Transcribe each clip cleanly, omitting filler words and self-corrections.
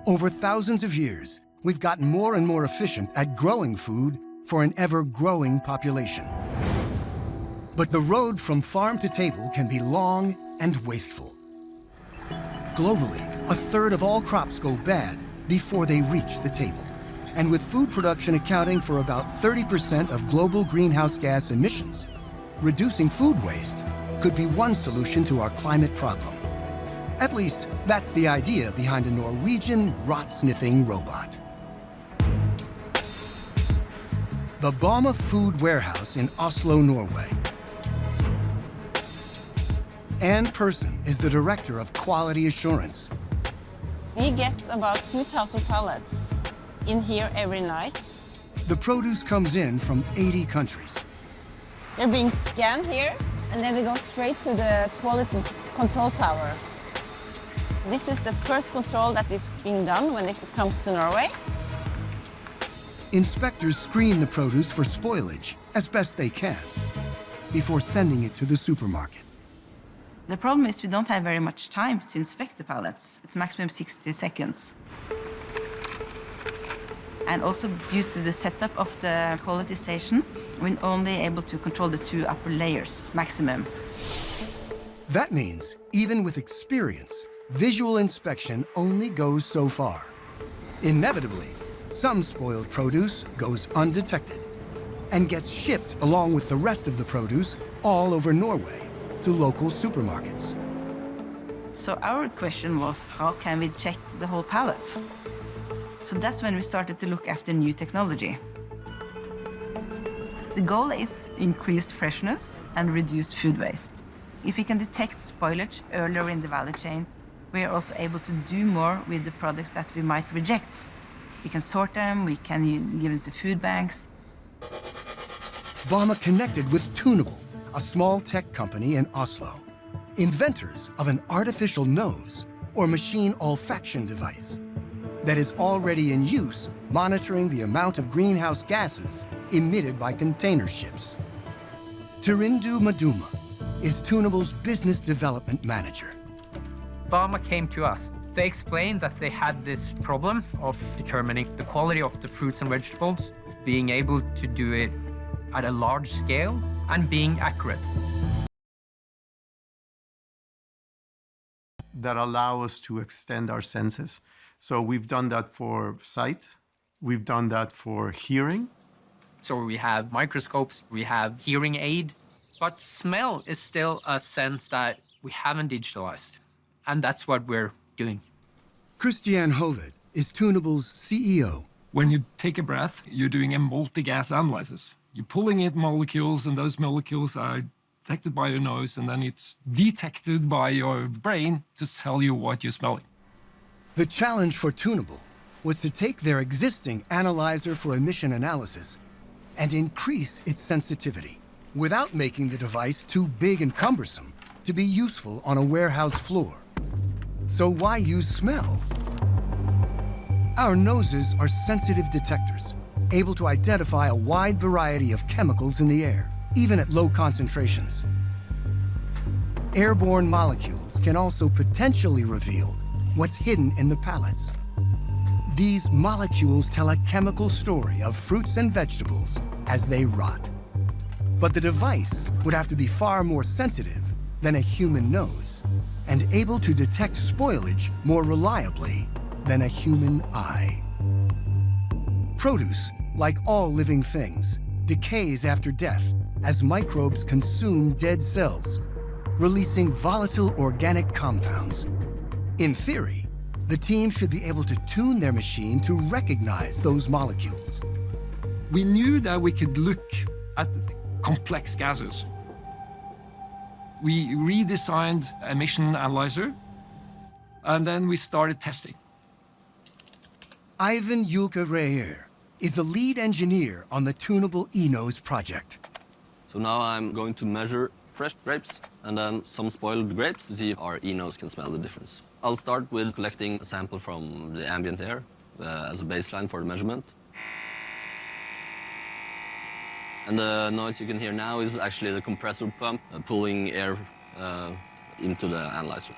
Over thousands of years, we've gotten more and more efficient at growing food for an ever-growing population. But the road from farm to table can be long and wasteful. Globally, a third of all crops go bad before they reach the table. And with food production accounting for about 30% of global greenhouse gas emissions, reducing food waste could be one solution to our climate problem. At least, that's the idea behind a Norwegian rot-sniffing robot. The Bama Food Warehouse in Oslo, Norway. Ann Persson is the director of quality assurance. We get about 2,000 pallets in here every night. The produce comes in from 80 countries. They're being scanned here, and then they go straight to the quality control tower. This is the first control that is being done when it comes to Norway. Inspectors screen the produce for spoilage as best they can before sending it to the supermarket. The problem is we don't have very much time to inspect the pallets. It's maximum 60 seconds. And also due to the setup of the quality stations, we're only able to control the 2 upper layers, maximum. That means, even with experience, visual inspection only goes so far. Inevitably, some spoiled produce goes undetected and gets shipped along with the rest of the produce all over Norway to local supermarkets. So our question was, how can we check the whole pallet? So that's when we started to look after new technology. The goal is increased freshness and reduced food waste. If we can detect spoilage earlier in the value chain, we are also able to do more with the products that we might reject. We can sort them, we can give them to food banks. Bama connected with Tunable, a small tech company in Oslo, inventors of an artificial nose or machine olfaction device that is already in use monitoring the amount of greenhouse gases emitted by container ships. Tirindu Maduma is Tunable's business development manager. Bama came to us. They explained that they had this problem of determining the quality of the fruits and vegetables, being able to do it at a large scale and being accurate. That allow us to extend our senses. So we've done that for sight, we've done that for hearing. So we have microscopes, we have hearing aid, but smell is still a sense that we haven't digitalized. And that's what we're doing. Christian Hoved is Tunable's CEO. When you take a breath, you're doing a multi-gas analysis. You're pulling in molecules, and those molecules are detected by your nose, and then it's detected by your brain to tell you what you're smelling. The challenge for Tunable was to take their existing analyzer for emission analysis and increase its sensitivity without making the device too big and cumbersome to be useful on a warehouse floor. So why use smell? Our noses are sensitive detectors, able to identify a wide variety of chemicals in the air, even at low concentrations. Airborne molecules can also potentially reveal what's hidden in the pallets. These molecules tell a chemical story of fruits and vegetables as they rot. But the device would have to be far more sensitive than a human nose, and able to detect spoilage more reliably than a human eye. Produce, like all living things, decays after death as microbes consume dead cells, releasing volatile organic compounds. In theory, the team should be able to tune their machine to recognize those molecules. We knew that we could look at complex gases. We redesigned emission analyzer, and then we started testing. Ivan Julka Reyer is the lead engineer on the Tunable eNose project. So now I'm going to measure fresh grapes and then some spoiled grapes to see if our eNose can smell the difference. I'll start with collecting a sample from the ambient air as a baseline for the measurement. And the noise you can hear now is actually the compressor pump pulling air into the analyzer.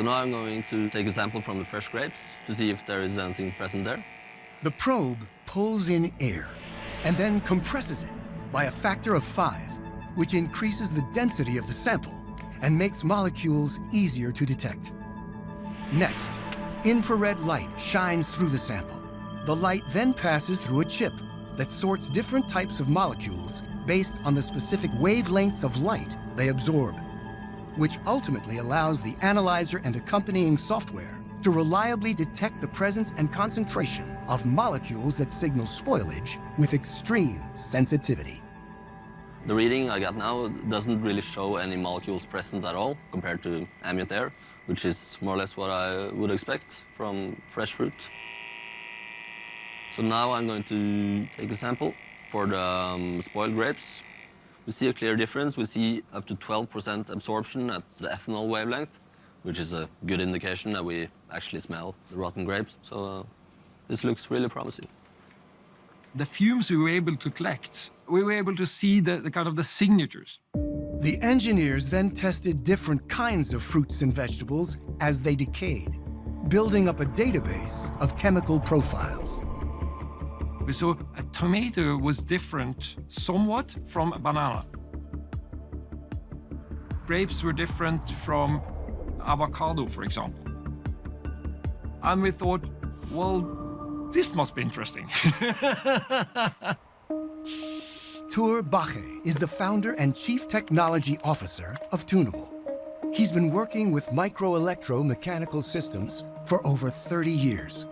So now I'm going to take a sample from the fresh grapes to see if there is anything present there. The probe pulls in air and then compresses it by a factor of 5, which increases the density of the sample and makes molecules easier to detect. Next, infrared light shines through the sample. The light then passes through a chip that sorts different types of molecules based on the specific wavelengths of light they absorb, which ultimately allows the analyzer and accompanying software to reliably detect the presence and concentration of molecules that signal spoilage with extreme sensitivity. The reading I got now doesn't really show any molecules present at all compared to ambient air, which is more or less what I would expect from fresh fruit. So now I'm going to take a sample for the spoiled grapes. We see a clear difference. We see up to 12% absorption at the ethanol wavelength, which is a good indication that we actually smell the rotten grapes. So this looks really promising. The fumes we were able to collect, we were able to see the kind of the signatures. The engineers then tested different kinds of fruits and vegetables as they decayed, building up a database of chemical profiles. We saw a tomato was different somewhat from a banana. Grapes were different from avocado, for example. And we thought, well, this must be interesting. Tur Bache is the founder and chief technology officer of Tunable. He's been working with microelectromechanical systems for over 30 years.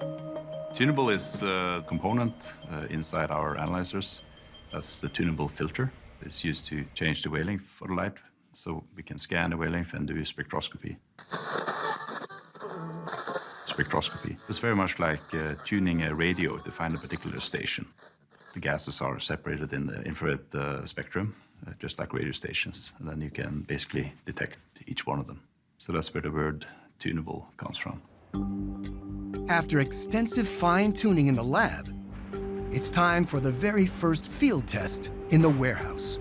Tunable is a component inside our analyzers. That's the tunable filter. It's used to change the wavelength of the light, so we can scan the wavelength and do spectroscopy. It's very much like tuning a radio to find a particular station. The gases are separated in the infrared spectrum, just like radio stations, and then you can basically detect each one of them. So that's where the word tunable comes from. After extensive fine-tuning in the lab, it's time for the very first field test in the warehouse.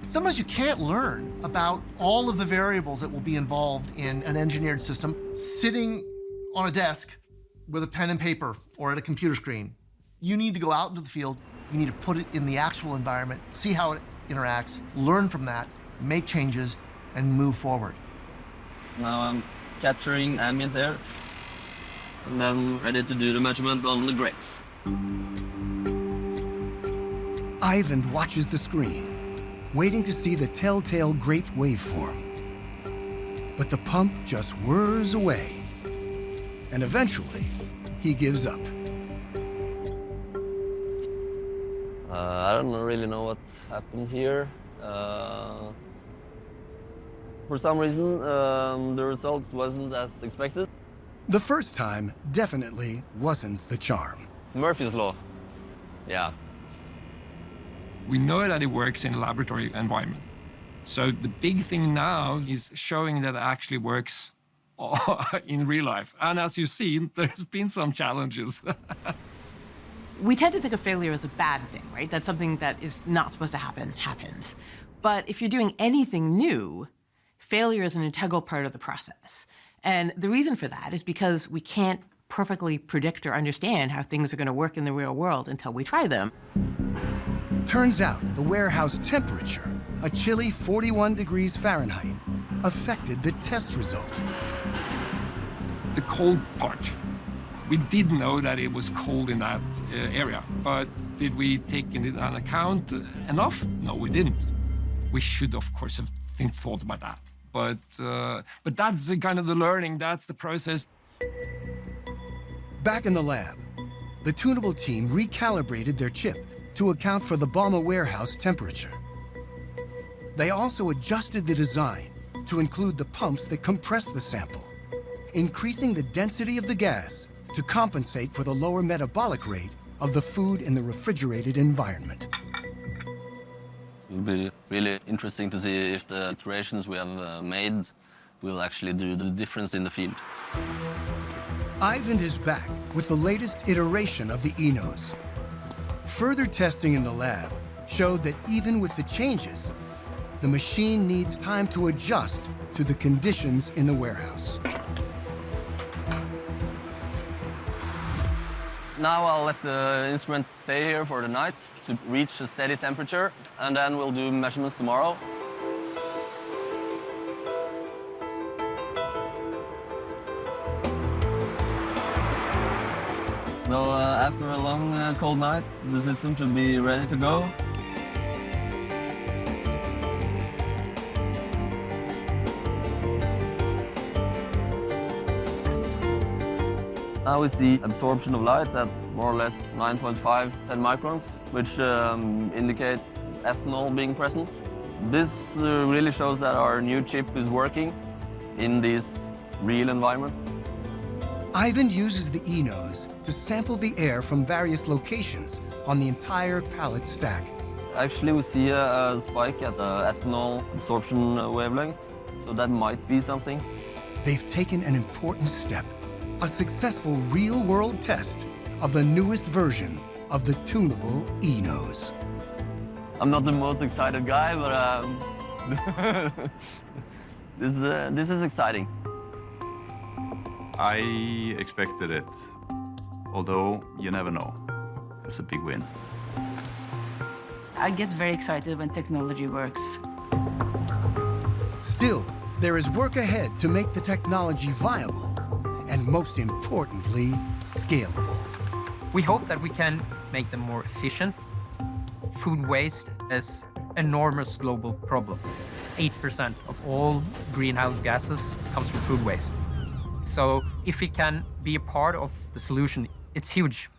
Sometimes you can't learn about all of the variables that will be involved in an engineered system sitting on a desk with a pen and paper or at a computer screen. You need to go out into the field, you need to put it in the actual environment, see how it interacts, learn from that, make changes, and move forward. Now I'm capturing ambient air and then ready to do the measurement on the grapes. Ivan watches the screen, waiting to see the telltale grape waveform. But the pump just whirs away, and eventually, he gives up. I don't really know what happened here. For some reason, the results wasn't as expected. The first time definitely wasn't the charm. Murphy's Law. Yeah. We know that it works in a laboratory environment. So the big thing now is showing that it actually works in real life. And as you've seen, there's been some challenges. We tend to think of failure as a bad thing, right? That something that is not supposed to happen happens. But if you're doing anything new, failure is an integral part of the process. And the reason for that is because we can't perfectly predict or understand how things are going to work in the real world until we try them. Turns out the warehouse temperature, a chilly 41 degrees Fahrenheit, affected the test result. The cold part. We did know that it was cold in that area, but did we take into account enough? No, we didn't. We should, of course, have thought about that. But that's the kind of the learning, that's the process. Back in the lab, the Tunable team recalibrated their chip to account for the Balma warehouse temperature. They also adjusted the design to include the pumps that compress the sample, increasing the density of the gas to compensate for the lower metabolic rate of the food in the refrigerated environment. It will be really interesting to see if the iterations we have made will actually do the difference in the field. Ivan is back with the latest iteration of the Enos. Further testing in the lab showed that even with the changes, the machine needs time to adjust to the conditions in the warehouse. Now I'll let the instrument stay here for the night to reach a steady temperature, and then we'll do measurements tomorrow. So after a long cold night, the system should be ready to go. Now we see absorption of light at more or less 9.5, 10 microns, which indicate ethanol being present. This really shows that our new chip is working in this real environment. Ivan uses the e-nose to sample the air from various locations on the entire pallet stack. Actually, we see a spike at the ethanol absorption wavelength, so that might be something. They've taken an important step, a successful real-world test of the newest version of the tunable e-nose. I'm not the most excited guy, but this is exciting. I expected it, although you never know. It's a big win. I get very excited when technology works. Still, there is work ahead to make the technology viable and, most importantly, scalable. We hope that we can make them more efficient. Food waste is an enormous global problem. 8% of all greenhouse gases comes from food waste. So if we can be a part of the solution, it's huge.